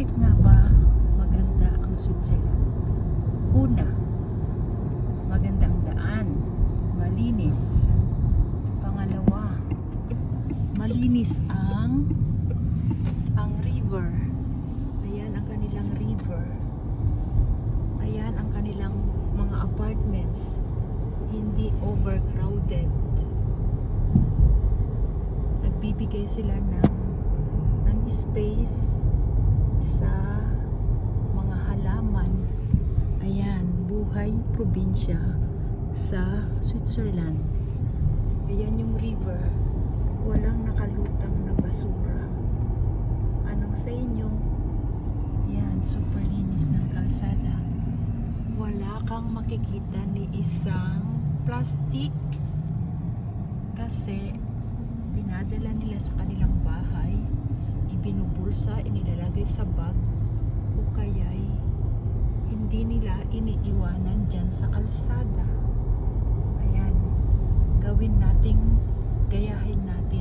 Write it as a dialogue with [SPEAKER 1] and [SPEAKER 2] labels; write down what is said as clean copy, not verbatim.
[SPEAKER 1] Bakit nga ba maganda ang Switzerland? Una, maganda ang daan, malinis. Pangalawa, malinis ang river. Ayan ang kanilang river. Ayan ang kanilang mga apartments. Hindi overcrowded. Nagbibigay sila ng space sa mga halaman. Ayan, buhay probinsya sa Switzerland. Ayan yung river. Walang nakalutang na basura. Anong sa inyo? Ayan, super linis ng kalsada. Wala kang makikita ni isang plastic kasi dinadala nila sa kanilang bahay, ibinubulsa, inilalagay sa bag o kaya'y hindi nila iniiwanan dyan sa kalsada. Ayan, gayahin natin